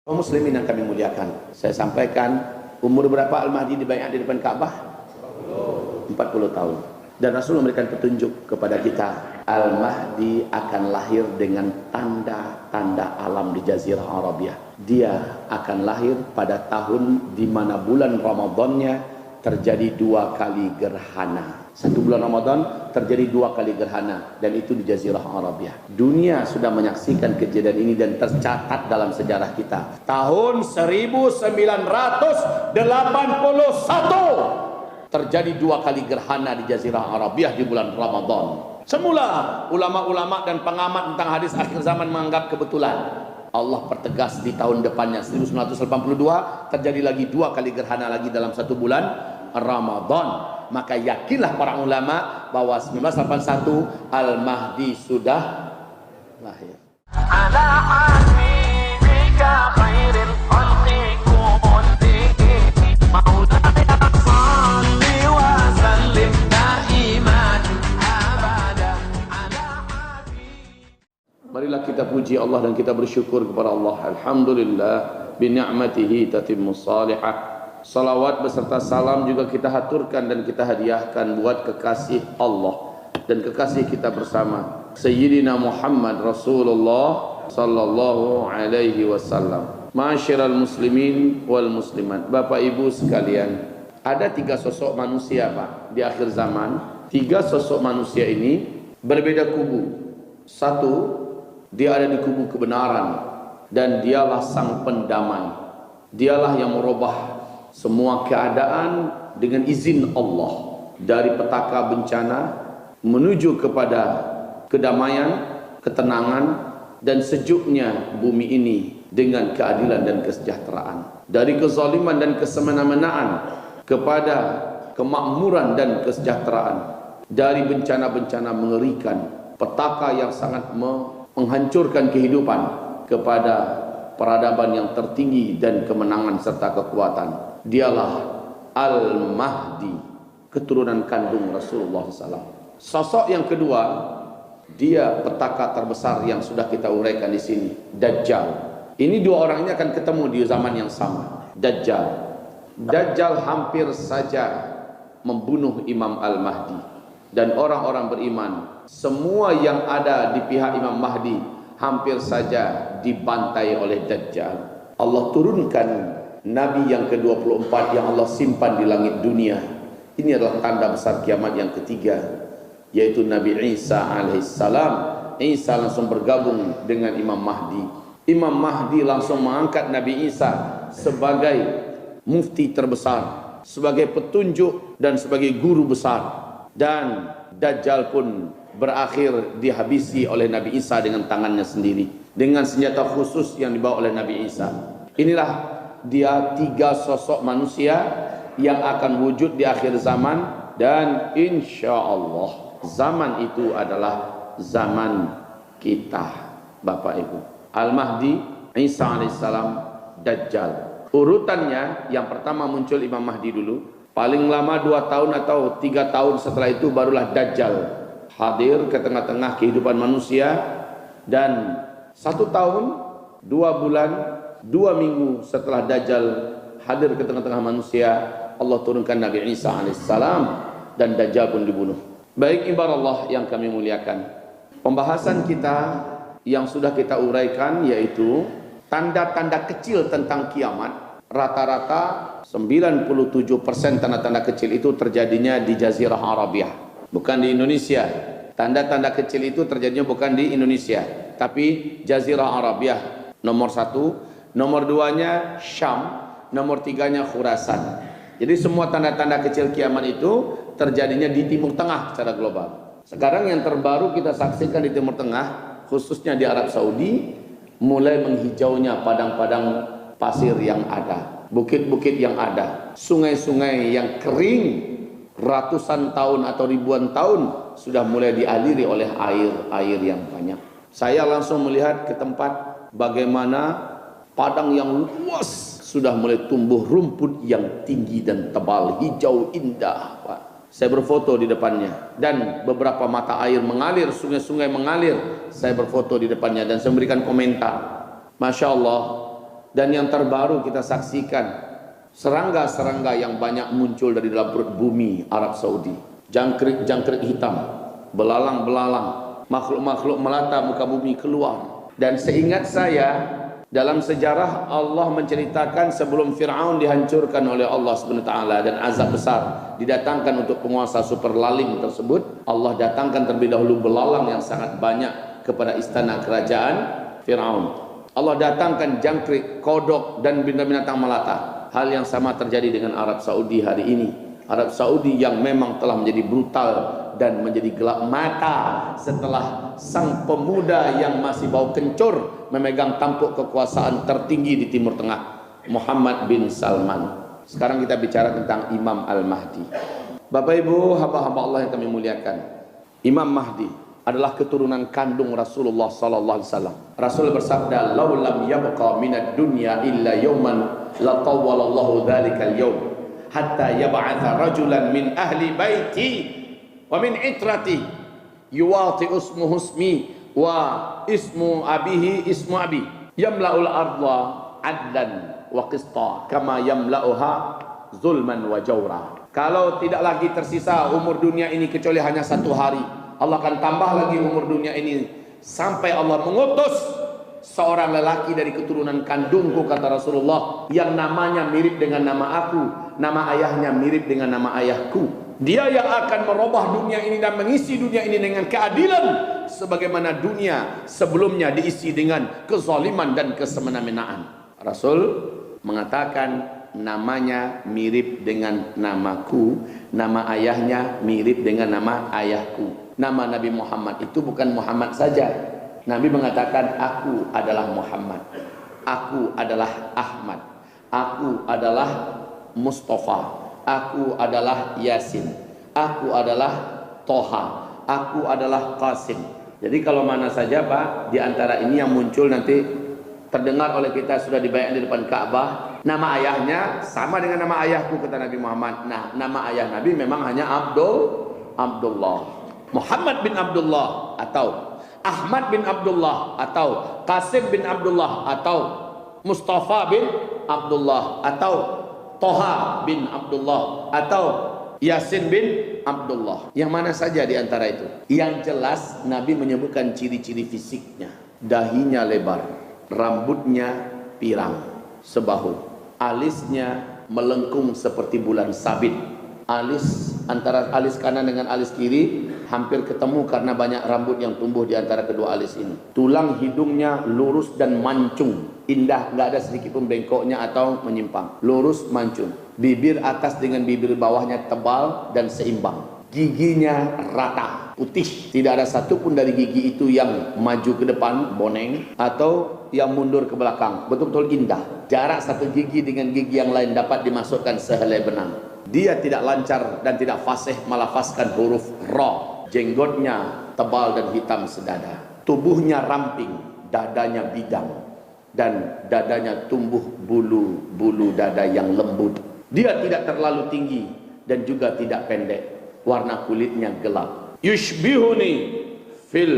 Kaum muslimin yang kami muliakan, saya sampaikan, umur berapa Al-Mahdi dibayar di depan Ka'bah? 40 tahun. Dan Rasul memberikan petunjuk kepada kita, Al-Mahdi akan lahir dengan tanda-tanda alam di Jazirah Arabia. Dia akan lahir pada tahun di mana bulan Ramadannya terjadi 2 kali gerhana. 1 bulan Ramadan terjadi 2 kali gerhana, dan itu di Jazirah Arabia. Dunia sudah menyaksikan kejadian ini dan tercatat dalam sejarah kita. Tahun 1981 terjadi 2 kali gerhana di Jazirah Arabia di bulan Ramadan. Semula ulama-ulama dan pengamat tentang hadis akhir zaman menganggap kebetulan. Allah pertegas di tahun depannya 1982 terjadi lagi 2 kali gerhana lagi dalam 1 bulan Ramadan. Maka yakinlah para ulama bahwa 1981 Al-Mahdi sudah lahir. Marilah kita puji Allah dan kita bersyukur kepada Allah. Alhamdulillah bi ni'matihi tatimmus salihah. Salawat beserta salam juga kita haturkan dan kita hadiahkan buat kekasih Allah dan kekasih kita bersama Sayyidina Muhammad Rasulullah sallallahu alaihi wasallam. Ma'asyiral muslimin wal muslimat, Bapak Ibu sekalian, ada 3 sosok manusia Pak di akhir zaman. 3 sosok manusia ini berbeda kubu. 1, dia ada di kubu kebenaran dan dialah sang pendamai. Dialah yang merubah semua keadaan dengan izin Allah, dari petaka bencana menuju kepada kedamaian, ketenangan dan sejuknya bumi ini dengan keadilan dan kesejahteraan, dari kezaliman dan kesemena-menaan kepada kemakmuran dan kesejahteraan, dari bencana-bencana mengerikan, petaka yang sangat menghancurkan kehidupan kepada peradaban yang tertinggi dan kemenangan serta kekuatan. Dialah Al-Mahdi, keturunan kandung Rasulullah SAW. Sosok yang kedua, dia petaka terbesar yang sudah kita uraikan di sini, Dajjal. Ini 2 orang ini akan ketemu di zaman yang sama. Dajjal hampir saja membunuh Imam Al-Mahdi dan orang-orang beriman. Semua yang ada di pihak Imam Mahdi hampir saja dibantai oleh Dajjal. Allah turunkan Nabi yang ke-24 yang Allah simpan di langit dunia. Ini adalah tanda besar kiamat yang ketiga, yaitu Nabi Isa alaihissalam. Isa langsung bergabung dengan Imam Mahdi. Imam Mahdi langsung mengangkat Nabi Isa sebagai mufti terbesar, sebagai petunjuk dan sebagai guru besar. Dan Dajjal pun berakhir dihabisi oleh Nabi Isa dengan tangannya sendiri, dengan senjata khusus yang dibawa oleh Nabi Isa. Inilah dia 3 sosok manusia yang akan wujud di akhir zaman, dan insya Allah zaman itu adalah zaman kita Bapak Ibu. Al-Mahdi, Isa alaihissalam, Dajjal. Urutannya yang pertama muncul Imam Mahdi dulu. Paling lama 2 tahun atau 3 tahun setelah itu barulah Dajjal hadir ke tengah-tengah kehidupan manusia. Dan 1 tahun 2 bulan 2 minggu setelah Dajjal hadir ke tengah-tengah manusia, Allah turunkan Nabi Isa alaihissalam dan Dajjal pun dibunuh. Baik ibarat Allah yang kami muliakan, pembahasan kita yang sudah kita uraikan yaitu tanda-tanda kecil tentang kiamat. Rata-rata 97% tanda-tanda kecil itu terjadinya di Jazirah Arabia, bukan di Indonesia. Tanda-tanda kecil itu terjadinya bukan di Indonesia, tapi Jazirah Arabia nomor 1. Nomor 2-nya Syam, nomor 3-nya Khurasan. Jadi semua tanda-tanda kecil kiamat itu terjadinya di Timur Tengah secara global. Sekarang yang terbaru kita saksikan di Timur Tengah, khususnya di Arab Saudi, mulai menghijaunya padang-padang pasir yang ada, bukit-bukit yang ada, sungai-sungai yang kering ratusan tahun atau ribuan tahun sudah mulai dialiri oleh air yang banyak. Saya langsung melihat ke tempat bagaimana padang yang luas sudah mulai tumbuh rumput yang tinggi dan tebal, hijau indah Pak. Saya berfoto di depannya, dan beberapa mata air mengalir, sungai-sungai mengalir. Saya berfoto di depannya dan saya memberikan komentar. Masya Allah, Dan yang terbaru kita saksikan serangga-serangga yang banyak muncul dari dalam perut bumi Arab Saudi. Jangkrik-jangkrik hitam, belalang-belalang, makhluk-makhluk melata muka bumi keluar. Dan seingat saya, dalam sejarah Allah menceritakan sebelum Fir'aun dihancurkan oleh Allah SWT dan azab besar didatangkan untuk penguasa super lalim tersebut, Allah datangkan terlebih dahulu belalang yang sangat banyak kepada istana kerajaan Fir'aun. Allah datangkan jangkrik, kodok dan binatang melata. Hal yang sama terjadi dengan Arab Saudi hari ini. Arab Saudi yang memang telah menjadi brutal dan menjadi gelap mata setelah sang pemuda yang masih bau kencur memegang tampuk kekuasaan tertinggi di Timur Tengah, Muhammad bin Salman. Sekarang kita bicara tentang Imam Al-Mahdi. Bapak Ibu, hamba-hamba Allah yang kami muliakan, Imam Mahdi adalah keturunan kandung Rasulullah sallallahu alaihi wasallam. Rasul bersabda, "Lau lam yabqa minad dunya illa yawman la tawwalallahu dzalikal yawm hatta yab'atha rajulan min ahli baiti wa min itrati yuwati ismuhu ismi wa ismu abihi ismu abi yamla'ul arda adlan wa qista kama yamla'uha zulman wa jawra." Kalau tidak lagi tersisa umur dunia ini kecuali hanya 1 hari, Allah akan tambah lagi umur dunia ini sampai Allah mengutus seorang lelaki dari keturunan kandungku, kata Rasulullah, yang namanya mirip dengan nama aku, nama ayahnya mirip dengan nama ayahku. Dia yang akan merubah dunia ini dan mengisi dunia ini dengan keadilan, sebagaimana dunia sebelumnya diisi dengan kezaliman dan kesemena-menaan. Rasul mengatakan namanya mirip dengan namaku, nama ayahnya mirip dengan nama ayahku. Nama Nabi Muhammad itu bukan Muhammad saja. Nabi mengatakan, aku adalah Muhammad, aku adalah Ahmad, aku adalah Mustafa, aku adalah Yasin, aku adalah Toha, aku adalah Qasim. Jadi kalau mana saja Pak, di antara ini yang muncul nanti terdengar oleh kita sudah dibayar di depan Ka'bah, nama ayahnya sama dengan nama ayahku, kata Nabi Muhammad. Nah, nama ayah Nabi memang hanya Abdullah. Muhammad bin Abdullah atau Ahmad bin Abdullah atau Qasim bin Abdullah atau Mustafa bin Abdullah atau Toha bin Abdullah atau Yasin bin Abdullah. Yang mana saja di antara itu. Yang jelas Nabi menyebutkan ciri-ciri fisiknya. Dahinya lebar, rambutnya pirang sebahu, alisnya melengkung seperti bulan sabit. Alis antara alis kanan dengan alis kiri hampir ketemu karena banyak rambut yang tumbuh di antara kedua alis ini. Tulang hidungnya lurus dan mancung, indah, nggak ada sedikit pun bengkoknya atau menyimpang. Lurus mancung. Bibir atas dengan bibir bawahnya tebal dan seimbang. Giginya rata, putih. Tidak ada satupun dari gigi itu yang maju ke depan, boneng, atau yang mundur ke belakang. Betul-betul indah. Jarak satu gigi dengan gigi yang lain dapat dimasukkan sehelai benang. Dia tidak lancar dan tidak fasih melafazkan huruf ra. Jenggotnya tebal dan hitam sedada. Tubuhnya ramping, dadanya bidang, dan dadanya tumbuh bulu-bulu dada yang lembut. Dia tidak terlalu tinggi dan juga tidak pendek. Warna kulitnya gelap. Yushbihuni fil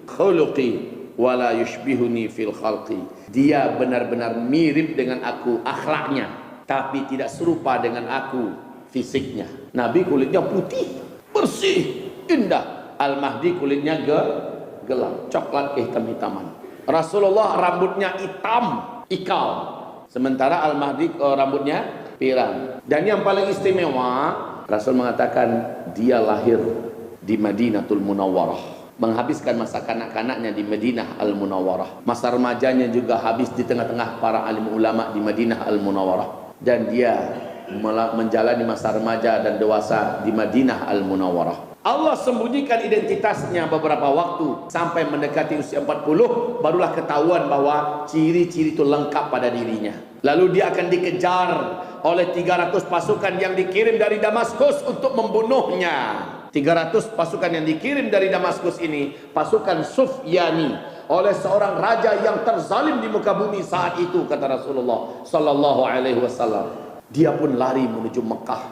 khuluqi wala yushbihuni fil khalqi. Dia benar-benar mirip dengan aku akhlaknya, tapi tidak serupa dengan aku fisiknya. Nabi kulitnya putih, bersih, indah. Al-Mahdi kulitnya gelap, coklat kehitam-hitaman. Rasulullah rambutnya hitam, ikal. Sementara Al-Mahdi rambutnya pirang. Dan yang paling istimewa, Rasul mengatakan dia lahir di Madinatul Munawwarah, menghabiskan masa kanak-kanaknya di Madinah Al-Munawwarah. Masa remajanya juga habis di tengah-tengah para alim ulama di Madinah Al-Munawwarah. Dan dia menjalani masa remaja dan dewasa di Madinah Al-Munawwarah. Allah sembunyikan identitasnya beberapa waktu sampai mendekati usia 40, barulah ketahuan bahwa ciri-ciri itu lengkap pada dirinya. Lalu dia akan dikejar oleh 300 pasukan yang dikirim dari Damaskus untuk membunuhnya. 300 pasukan yang dikirim dari Damaskus ini, pasukan Sufyani, oleh seorang raja yang terzalim di muka bumi saat itu, kata Rasulullah sallallahu alaihi wasallam. Dia pun lari menuju Mekah,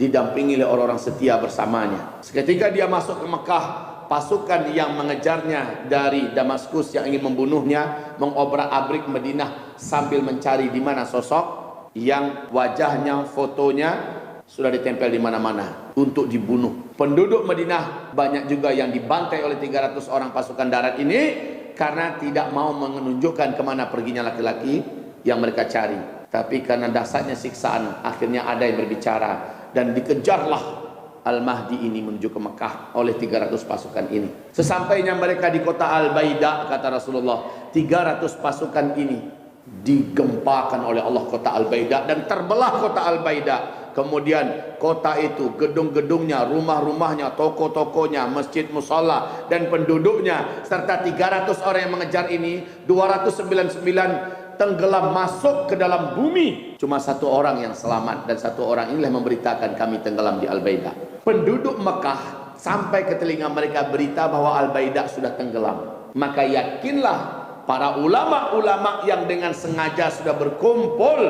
didampingi oleh orang-orang setia bersamanya. Seketika dia masuk ke Mekah, pasukan yang mengejarnya dari Damaskus yang ingin membunuhnya mengobrak-abrik Madinah sambil mencari di mana sosok yang wajahnya, fotonya sudah ditempel di mana-mana untuk dibunuh. Penduduk Madinah banyak juga yang dibantai oleh 300 orang pasukan darat ini karena tidak mau menunjukkan kemana perginya laki-laki yang mereka cari. Tapi karena dahsyatnya siksaan, akhirnya ada yang berbicara dan dikejarlah Al-Mahdi ini menuju ke Mekah oleh 300 pasukan ini. Sesampainya mereka di kota Al-Baida, kata Rasulullah, 300 pasukan ini digempakan oleh Allah kota Al-Baida dan terbelah kota Al-Baida. Kemudian kota itu, gedung-gedungnya, rumah-rumahnya, toko-tokonya, masjid musala dan penduduknya serta 300 orang yang mengejar ini, 299 tenggelam masuk ke dalam bumi. Cuma satu orang yang selamat dan satu orang inilah memberitakan kami tenggelam di Al-Baida. Penduduk Mekah sampai ke telinga mereka berita bahwa Al-Baida sudah tenggelam. Maka yakinlah para ulama-ulama yang dengan sengaja sudah berkumpul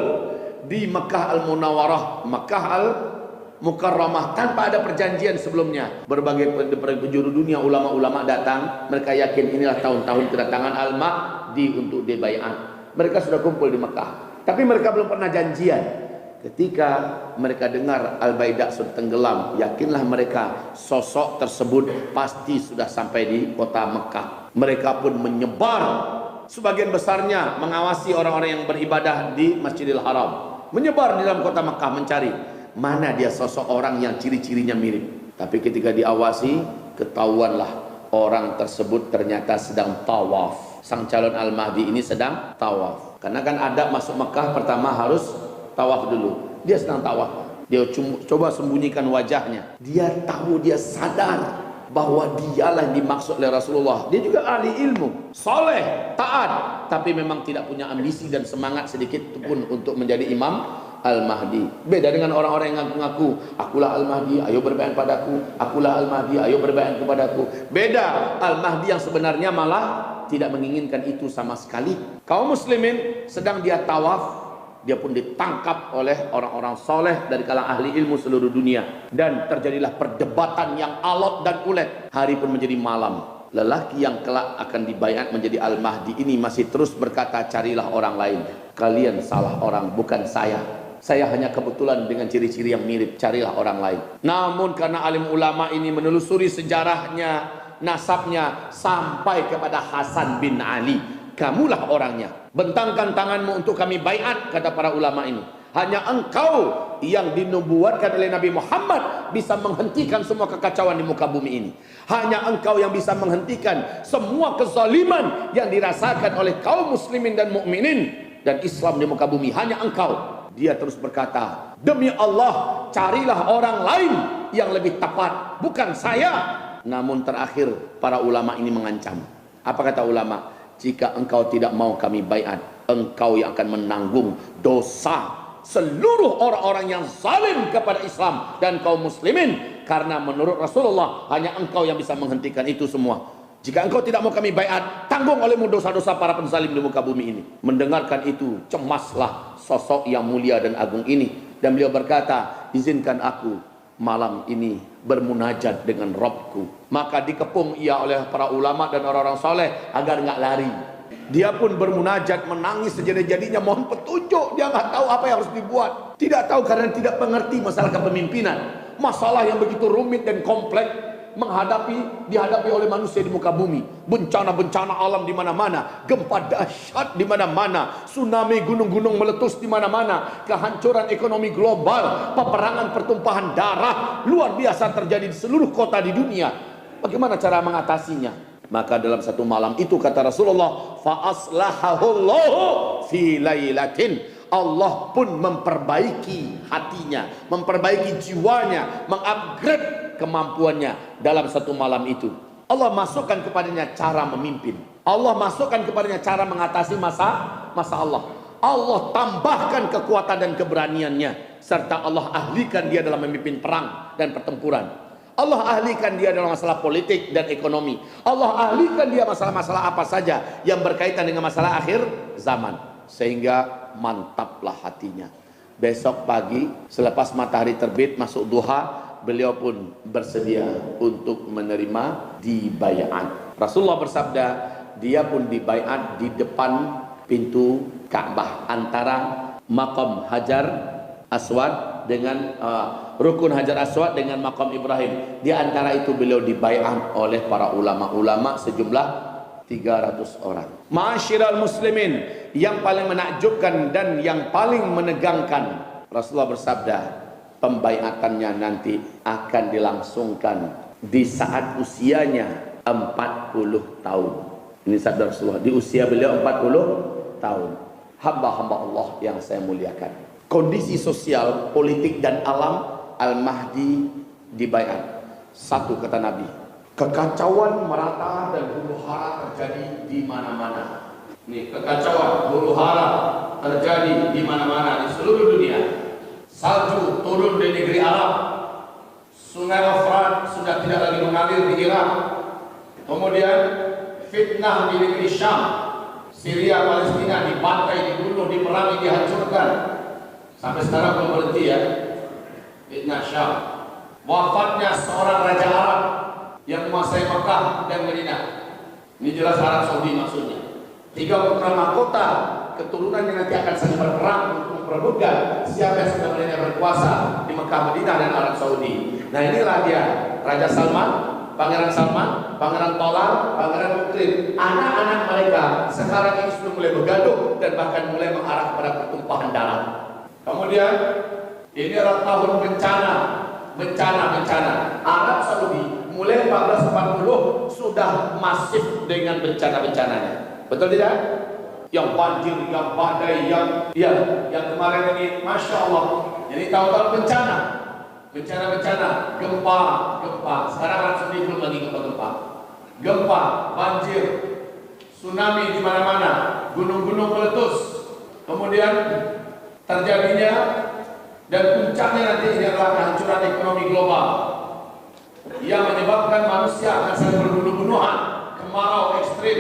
di Mekah Al-Munawwarah, Mekah Al-Mukarramah tanpa ada perjanjian sebelumnya. Berbagai penjuru dunia ulama-ulama datang. Mereka yakin inilah tahun-tahun kedatangan Al-Mahdi untuk dibaiat. Mereka sudah kumpul di Mekah, tapi mereka belum pernah janjian. Ketika mereka dengar Al-Baida sudah tenggelam, yakinlah mereka sosok tersebut pasti sudah sampai di kota Mekah. Mereka pun menyebar, sebagian besarnya mengawasi orang-orang yang beribadah di Masjidil Haram, menyebar di dalam kota Mekah mencari mana dia sosok orang yang ciri-cirinya mirip. Tapi ketika diawasi, ketahuanlah orang tersebut ternyata sedang tawaf. Sang calon Al-Mahdi ini sedang tawaf. Karena kan adab masuk Mekah pertama harus tawaf dulu. Dia sedang tawaf. Dia coba sembunyikan wajahnya. Dia tahu, dia sadar bahwa dialah yang dimaksud oleh Rasulullah. Dia juga ahli ilmu, soleh, taat, tapi memang tidak punya ambisi dan semangat sedikit pun untuk menjadi Imam Al-Mahdi. Beda dengan orang-orang yang ngaku-ngaku, akulah Al-Mahdi, ayo berbaiat padaku. Akulah Al-Mahdi, ayo berbaiat kepadaku. Beda, Al-Mahdi yang sebenarnya malah tidak menginginkan itu sama sekali. Kaum muslimin sedang dia tawaf, dia pun ditangkap oleh orang-orang soleh dari kalangan ahli ilmu seluruh dunia. Dan terjadilah perdebatan yang alot dan ulet. Hari pun menjadi malam. Lelaki yang kelak akan dibaiat menjadi Al-Mahdi ini masih terus berkata, carilah orang lain. Kalian salah orang, bukan saya. Saya hanya kebetulan dengan ciri-ciri yang mirip, carilah orang lain. Namun karena alim ulama ini menelusuri sejarahnya, nasabnya sampai kepada Hasan bin Ali, kamulah orangnya. Bentangkan tanganmu untuk kami baiat, kata para ulama ini. Hanya engkau yang dinubuatkan oleh Nabi Muhammad bisa menghentikan semua kekacauan di muka bumi ini. Hanya engkau yang bisa menghentikan semua kezaliman yang dirasakan oleh kaum muslimin dan mukminin dan Islam di muka bumi. Hanya engkau. Dia terus berkata, demi Allah, carilah orang lain yang lebih tepat, bukan saya. Namun terakhir para ulama ini mengancam. Apa kata ulama? Jika engkau tidak mau kami baiat, engkau yang akan menanggung dosa seluruh orang-orang yang zalim kepada Islam dan kaum muslimin. Karena menurut Rasulullah hanya engkau yang bisa menghentikan itu semua. Jika engkau tidak mau kami baiat, tanggung olehmu dosa-dosa para penzalim di muka bumi ini. Mendengarkan itu, cemaslah sosok yang mulia dan agung ini. Dan beliau berkata, izinkan aku malam ini bermunajat dengan Rabbku. Maka dikepung ia oleh para ulama dan orang-orang soleh agar nggak lari. Dia pun bermunajat, menangis sejadi-jadinya, mohon petunjuk. Dia nggak tahu apa yang harus dibuat. Tidak tahu karena tidak mengerti masalah kepemimpinan. Masalah yang begitu rumit dan kompleks dihadapi oleh manusia di muka bumi. Bencana-bencana alam di mana-mana, gempa dahsyat di mana-mana, tsunami, gunung-gunung meletus di mana-mana, kehancuran ekonomi global, peperangan, pertumpahan darah luar biasa terjadi di seluruh kota di dunia. Bagaimana cara mengatasinya? Maka dalam satu malam itu kata Rasulullah, fa aslahahullahu fi lailatin. Allah pun memperbaiki hatinya, memperbaiki jiwanya, mengupgrade kemampuannya dalam satu malam itu. Allah masukkan kepadanya cara memimpin. Allah masukkan kepadanya cara mengatasi masalah. Allah tambahkan kekuatan dan keberaniannya. Serta Allah ahlikan dia dalam memimpin perang dan pertempuran. Allah ahlikan dia dalam masalah politik dan ekonomi. Allah ahlikan dia masalah-masalah apa saja yang berkaitan dengan masalah akhir zaman. Sehingga mantaplah hatinya. Besok pagi selepas matahari terbit masuk duha, beliau pun bersedia untuk menerima dibaiat. Rasulullah bersabda, dia pun dibaiat di depan pintu Ka'bah antara Maqam Hajar Aswad dengan Rukun Hajar Aswad dengan Maqam Ibrahim. Di antara itu beliau dibaiat oleh para ulama-ulama sejumlah 300 orang. Ma'asyiral muslimin, yang paling menakjubkan dan yang paling menegangkan, Rasulullah bersabda, pembaiatannya nanti akan dilangsungkan di saat usianya 40 tahun. Ini sabda Rasulullah, di usia beliau 40 tahun. Hamba-hamba Allah yang saya muliakan, kondisi sosial, politik dan alam Al-Mahdi dibaiat. Satu kata Nabi, kekacauan merata dan huru-hara terjadi di mana-mana. Nih, kekacauan, huru-hara terjadi di mana-mana di seluruh dunia. Salju turun di negeri Arab. Sungai Efrat sudah tidak lagi mengalir di Irak. Kemudian fitnah di negeri Syam, Syria, Palestina dibantai, dibunuh, diperangi, dihancurkan. Sampai sekarang belum berhenti ya. Fitnah Syam. Wafatnya seorang raja Arab yang menguasai Mekah dan Madinah. Ini jelas Arab Saudi maksudnya. 3 putra mahkota keturunan yang nanti akan saling berperang untuk memperebutkan siapa yang sebenarnya berkuasa di Mekah, Madinah dan Arab Saudi. Nah, inilah dia, Raja Salman, Pangeran Salman, Pangeran Tolar, Pangeran Mukrim. Anak-anak mereka sekarang ini sudah mulai bergaduh dan bahkan mulai mengarah pada pertumpahan darah. Kemudian ini adalah tahun bencana. Arab Saudi mulai 1440 sudah masif dengan bencana-bencananya. Betul tidak? Yang banjir, yang badai, yang kemarin ini, masya Allah. Jadi tahun-tahun bencana, gempa. Sekarang Arab Saudi belum lagi gempa, banjir, tsunami di mana-mana, gunung-gunung meletus. Kemudian terjadinya dan puncaknya nanti ini adalah kehancuran ekonomi global yang menyebabkan manusia akan saling berbunuh-bunuhan, kemarau ekstrim,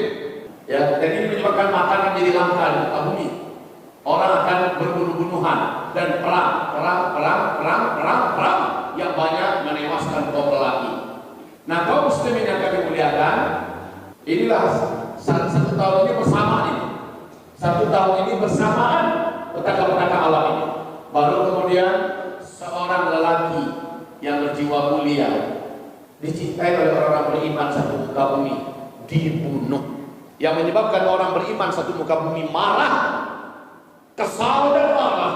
ya, dan ini menyebabkan makanan jadi langka di muka bumi. Orang akan berbunuh-bunuhan dan perang yang banyak menewaskan kaum lelaki. Nah, kaum muslimin yang kami muliakan, inilah satu tahun ini bersamaan ini. Satu tahun ini bersamaan petaka-petaka alam ini. Baru kemudian seorang lelaki yang berjiwa mulia, dicintai oleh orang-orang beriman satu muka bumi, dibunuh. Yang menyebabkan orang beriman satu muka bumi marah, kesal dan marah.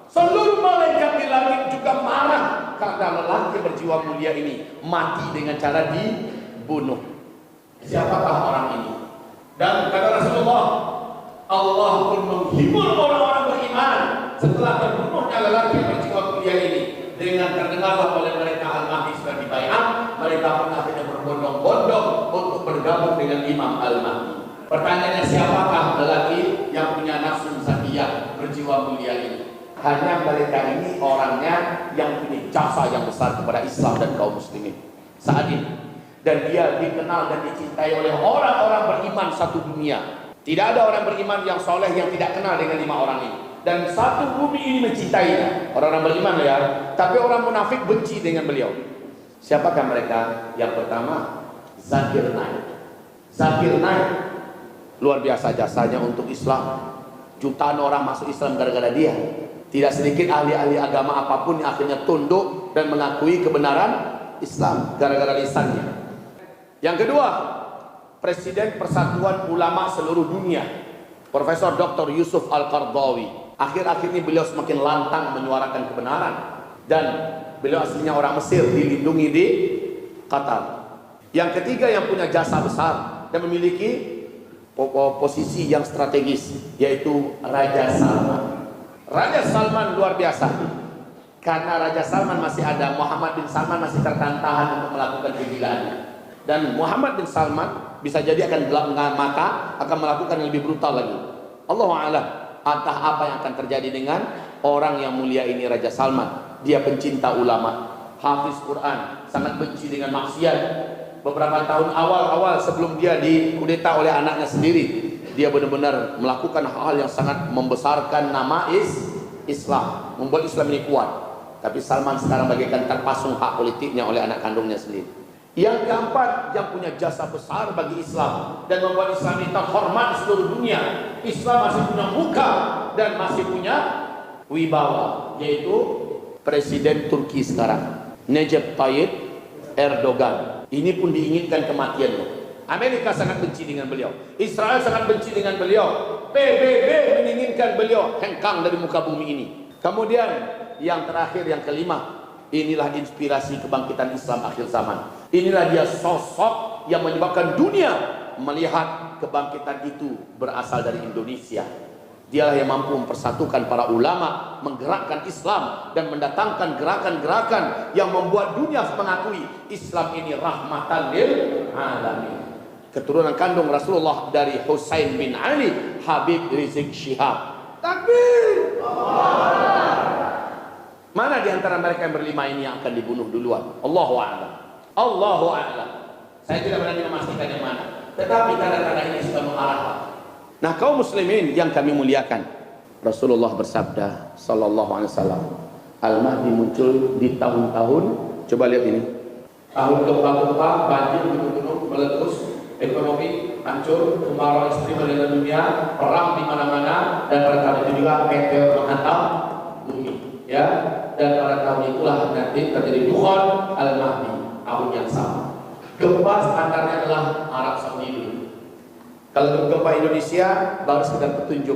Seluruh malaikat di langit juga marah karena lelaki berjiwa mulia ini mati dengan cara dibunuh. Siapakah orang ini? Dan kata Rasulullah, Allah pun menghibur orang-orang beriman setelah terbunuhnya lelaki berjiwa mulia ini. Dengan terdengarlah oleh mereka Al-Mahdi sudah dibaiat, mereka pun akhirnya berbondong-bondong untuk bergabung dengan Imam Al-Mahdi. Pertanyaannya, siapakah lelaki yang punya nafsu zakiyah berjiwa mulia ini? Hanya mereka ini orangnya yang punya jasa yang besar kepada Islam dan kaum muslimin saat ini. Dan dia dikenal dan dicintai oleh orang-orang beriman satu dunia. Tidak ada orang beriman yang soleh yang tidak kenal dengan 5 orang ini. Dan satu bumi ini mencintainya. Orang-orang beriman ya, tapi orang munafik benci dengan beliau. Siapakah mereka? Yang pertama, Zakir Naik. Zakir Naik luar biasa jasanya untuk Islam. Jutaan orang masuk Islam gara-gara dia. Tidak sedikit ahli-ahli agama apapun yang akhirnya tunduk dan mengakui kebenaran Islam gara-gara lisannya. Yang kedua, Presiden Persatuan Ulama Seluruh Dunia, Profesor Dr. Yusuf Al-Qardawi. Akhir-akhir ini beliau semakin lantang menyuarakan kebenaran. Dan beliau aslinya orang Mesir, dilindungi di Qatar. Yang ketiga yang punya jasa besar dan memiliki posisi yang strategis, yaitu Raja Salman. Raja Salman luar biasa. Karena Raja Salman masih ada, Muhammad bin Salman masih tertahan untuk melakukan kegilaannya. Dan Muhammad bin Salman bisa jadi akan gelap mata, akan melakukan yang lebih brutal lagi. Allahu a'lam, entah apa yang akan terjadi dengan orang yang mulia ini, Raja Salman. Dia pencinta ulama, hafiz Quran, sangat benci dengan maksiat. Beberapa tahun awal sebelum dia dikudeta oleh anaknya sendiri, dia benar-benar melakukan hal-hal yang sangat membesarkan nama Islam, membuat Islam ini kuat. Tapi Salman sekarang bagaikan terpasung hak politiknya oleh anak kandungnya sendiri. Yang keempat, yang punya jasa besar bagi Islam dan membuat Islam ini terhormat di seluruh dunia. Islam masih punya muka dan masih punya wibawa, yaitu Presiden Turki sekarang, Recep Tayyip Erdogan. Ini pun diinginkan kematiannya. Amerika sangat benci dengan beliau, Israel sangat benci dengan beliau, PBB menginginkan beliau hengkang dari muka bumi ini. Kemudian yang terakhir, yang kelima, inilah inspirasi kebangkitan Islam akhir zaman. Inilah dia sosok yang menyebabkan dunia melihat kebangkitan itu berasal dari Indonesia. Dialah yang mampu mempersatukan para ulama, menggerakkan Islam dan mendatangkan gerakan-gerakan yang membuat dunia mengakui Islam ini rahmatan lil alamin. Keturunan kandung Rasulullah dari Husain bin Ali, Habib Rizik Syihab. Takbir! Mana di antara mereka yang berlima ini yang akan dibunuh duluan? Allahu a'lam. Allahu a'lam. Saya tidak berani memastikan yang mana, tetapi tanda-tanda ini sudah mengarah. Nah, kaum muslimin yang kami muliakan, Rasulullah bersabda sallallahu alaihi wasallam, Al-Mahdi muncul di tahun-tahun, coba lihat ini, tahun gempa-gempa, banjir, gunung-gunung meletus, ekonomi hancur, kemarau ekstrim melanda dunia, perang di mana-mana, dan pada tahun itu juga meteor menghantam bumi, ya. Dan pada tahun itulah nanti terjadi Dukhon Al-Mahdi, tahun yang sama. Gempa standarnya adalah Arab Saudi dulu. Kalau gempa Indonesia baru sekedar petunjuk,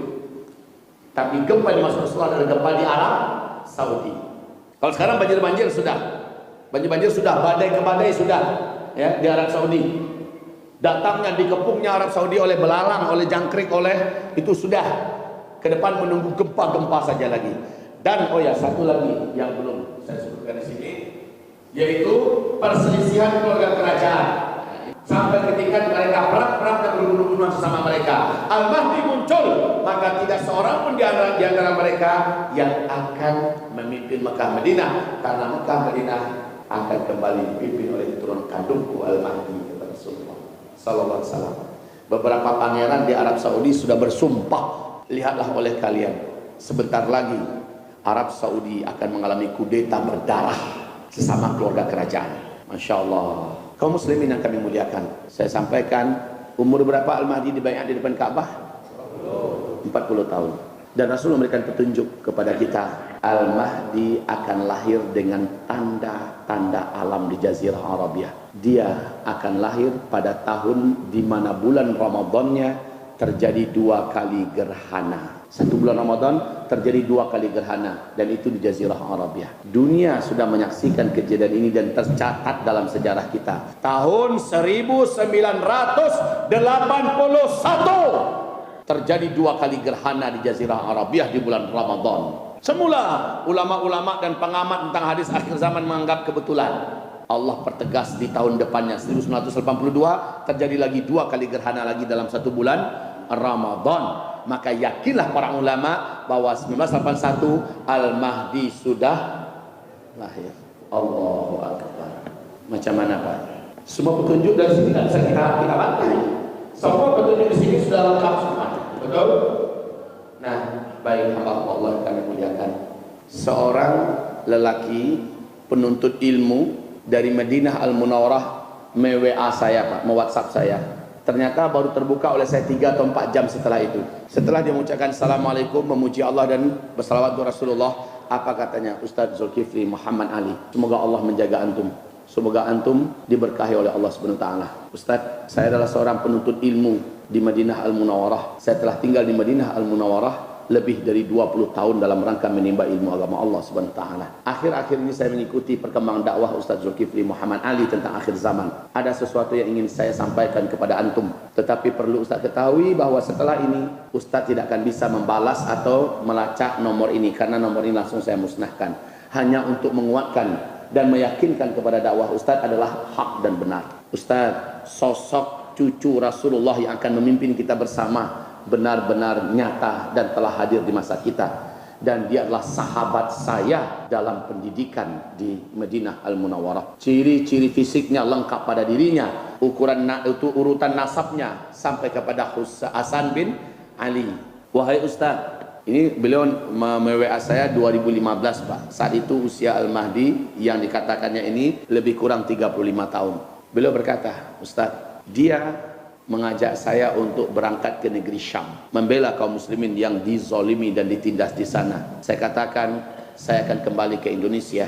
tapi gempa di masa Rasulullah adalah gempa di Arab Saudi. Kalau sekarang banjir-banjir sudah, banjir-banjir sudah, badai ke badai sudah, ya, di Arab Saudi. Datangnya, dikepungnya Arab Saudi oleh belalang, oleh jangkrik, oleh itu sudah. Ke depan menunggu gempa-gempa saja lagi. Dan oh ya, satu lagi yang belum saya sebutkan di sini, yaitu perselisihan keluarga kerajaan. Sampai ketika mereka perang-perang dan berbunuh-bunuhan sesama mereka, Al-Mahdi muncul, maka tidak seorang pun di antara mereka yang akan memimpin Mekah Madinah, karena Mekah Madinah akan kembali dipimpin oleh keturunan kandungku Al-Mahdi, kata Rasulullah sallallahu alaihi wasallam. Beberapa pangeran di Arab Saudi sudah bersumpah, lihatlah oleh kalian, sebentar lagi Arab Saudi akan mengalami kudeta berdarah sesama keluarga kerajaan. Masya Allah. Kaum muslimin yang kami muliakan, saya sampaikan, umur berapa Al-Mahdi dibaiat di depan Ka'bah? 40 tahun. Dan Rasul memberikan petunjuk kepada kita, Al-Mahdi akan lahir dengan tanda-tanda alam di Jazirah Arabia. Dia akan lahir pada tahun di mana bulan Ramadannya terjadi 2 kali gerhana. Satu bulan Ramadan terjadi 2 kali gerhana, dan itu di Jazirah Arabia. Dunia sudah menyaksikan kejadian ini dan tercatat dalam sejarah kita. Tahun 1981 terjadi 2 kali gerhana di Jazirah Arabia di bulan Ramadan. Semula ulama-ulama dan pengamat tentang hadis akhir zaman menganggap kebetulan. Allah pertegas di tahun depannya 1982 terjadi lagi 2 kali gerhana lagi dalam 1 bulan Ramadan. Maka yakinlah para ulama bahwa 1981 Al-Mahdi sudah lahir. Allahu Akbar. Macam mana Pak? Semua petunjuk dari sini tidak bisa kita bantai. Semua petunjuk di sini sudah lengkap semua. Betul? Nah, baik hamba Allah kami muliakan. Seorang lelaki penuntut ilmu dari Madinah Al-Munawwarah me-WA saya Pak, me-WhatsApp saya. Ternyata baru terbuka oleh saya 3 atau 4 jam setelah itu. Setelah dia mengucapkan Assalamualaikum, memuji Allah dan bersalawat kepada Rasulullah, apa katanya? Ustaz Zulkifli Muhammad Ali, semoga Allah menjaga antum, semoga antum diberkahi oleh Allah Subhanahu wa taala. Ustaz, saya adalah seorang penuntut ilmu di Madinah Al-Munawwarah. Saya telah tinggal di Madinah Al-Munawwarah lebih dari 20 tahun dalam rangka menimba ilmu agama Allah Subhanahu wa taala. Akhir-akhir ini saya mengikuti perkembangan dakwah Ustaz Zulkifli Muhammad Ali tentang akhir zaman. Ada sesuatu yang ingin saya sampaikan kepada antum, tetapi perlu Ustaz ketahui bahwa setelah ini Ustaz tidak akan bisa membalas atau melacak nomor ini, karena nomor ini langsung saya musnahkan. Hanya untuk menguatkan dan meyakinkan kepada dakwah Ustaz adalah hak dan benar. Ustaz, sosok cucu Rasulullah yang akan memimpin kita bersama benar-benar nyata dan telah hadir di masa kita, dan dia adalah sahabat saya dalam pendidikan di Madinah Al-Munawwarah. Ciri-ciri fisiknya lengkap pada dirinya, urutan nasabnya sampai kepada Hasan bin Ali. Wahai Ustaz, Ini beliau me-WA saya 2015 Pak. Saat itu usia Al-Mahdi yang dikatakannya ini lebih kurang 35 tahun. Beliau berkata, Ustaz, dia mengajak saya untuk berangkat ke negeri Syam, membela kaum muslimin yang dizolimi dan ditindas di sana. Saya katakan, saya akan kembali ke Indonesia.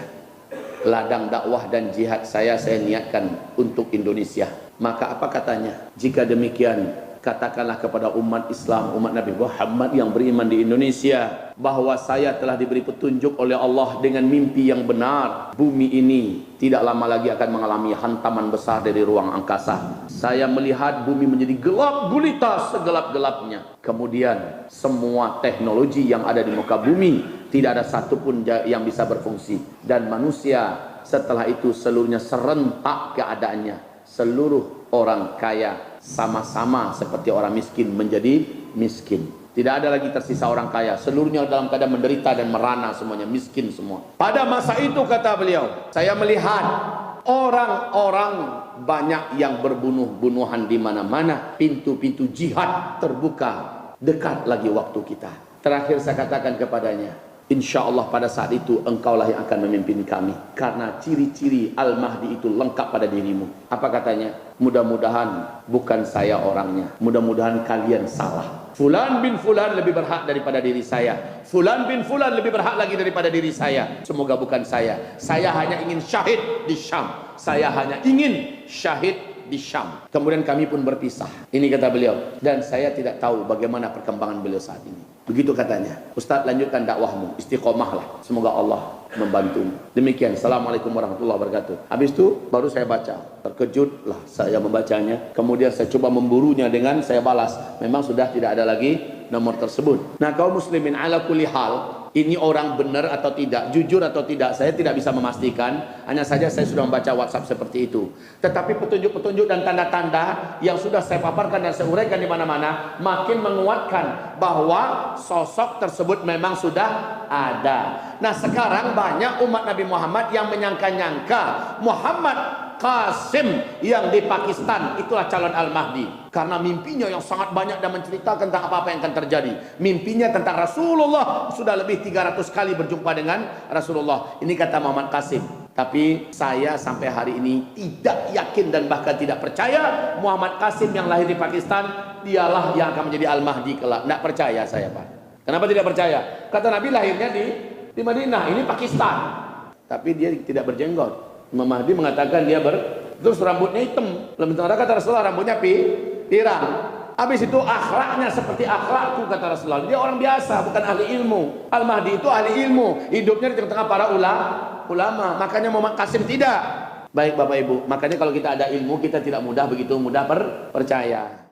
Ladang dakwah dan jihad saya niatkan untuk Indonesia. Maka apa katanya? Jika demikian, katakanlah kepada umat Islam, umat Nabi Muhammad yang beriman di Indonesia, bahwa saya telah diberi petunjuk oleh Allah dengan mimpi yang benar. Bumi ini tidak lama lagi akan mengalami hantaman besar dari ruang angkasa. Saya melihat bumi menjadi gelap gulita segelap-gelapnya. Kemudian semua teknologi yang ada di muka bumi tidak ada satupun yang bisa berfungsi. Dan manusia setelah itu seluruhnya serentak keadaannya. Seluruh orang kaya sama-sama seperti orang miskin menjadi miskin. Tidak ada lagi tersisa orang kaya. Seluruhnya dalam keadaan menderita dan merana semuanya. Miskin semua. Pada masa itu kata beliau, saya melihat orang-orang banyak yang berbunuh-bunuhan di mana-mana. Pintu-pintu jihad terbuka. Dekat lagi waktu kita. Terakhir saya katakan kepadanya, insya Allah pada saat itu engkaulah yang akan memimpin kami. Karena ciri-ciri Al-Mahdi itu lengkap pada dirimu. Apa katanya? Mudah-mudahan bukan saya orangnya. Mudah-mudahan kalian salah. Fulan bin Fulan lebih berhak daripada diri saya. Fulan bin Fulan lebih berhak lagi daripada diri saya. Semoga bukan saya. Saya hanya ingin syahid di Syam. Saya hanya ingin syahid di Syam. Kemudian kami pun berpisah. Ini kata beliau. Dan saya tidak tahu bagaimana perkembangan beliau saat ini. Begitu katanya. Ustaz, lanjutkan dakwahmu. Istiqomahlah. Semoga Allah membantu. Demikian. Assalamualaikum warahmatullahi wabarakatuh. Habis itu baru saya baca. Terkejutlah saya membacanya. Kemudian saya coba memburunya dengan saya balas. Memang sudah tidak ada lagi nomor tersebut. Nah, kaum muslimin ala kulli hal, ini orang benar atau tidak, jujur atau tidak, saya tidak bisa memastikan. Hanya saja saya sudah membaca WhatsApp seperti itu. Tetapi petunjuk-petunjuk dan tanda-tanda yang sudah saya paparkan dan saya uraikan di mana-mana makin menguatkan bahwa sosok tersebut memang sudah ada. Nah, sekarang banyak umat Nabi Muhammad yang menyangka-nyangka Muhammad Qasim yang di Pakistan itulah calon Al-Mahdi. Karena mimpinya yang sangat banyak dan menceritakan tentang apa-apa yang akan terjadi. Mimpinya tentang Rasulullah, sudah lebih 300 kali berjumpa dengan Rasulullah. Ini kata Muhammad Qasim. Tapi saya sampai hari ini tidak yakin dan bahkan tidak percaya Muhammad Qasim yang lahir di Pakistan dialah yang akan menjadi Al-Mahdi kelak. Tidak percaya saya, Pak. Kenapa tidak percaya? Kata Nabi lahirnya di Madinah, ini Pakistan. Tapi dia tidak berjenggot. Imam Mahdi mengatakan dia terus rambutnya hitam. Sementara kata Rasulullah rambutnya pirang. Habis itu akhlaknya seperti akhlakku kata Rasulullah. Dia orang biasa, bukan ahli ilmu. Al-Mahdi itu ahli ilmu. Hidupnya di tengah-tengah para ulama. Makanya Muhammad Qasim tidak. Baik Bapak Ibu, makanya kalau kita ada ilmu kita tidak begitu mudah percaya.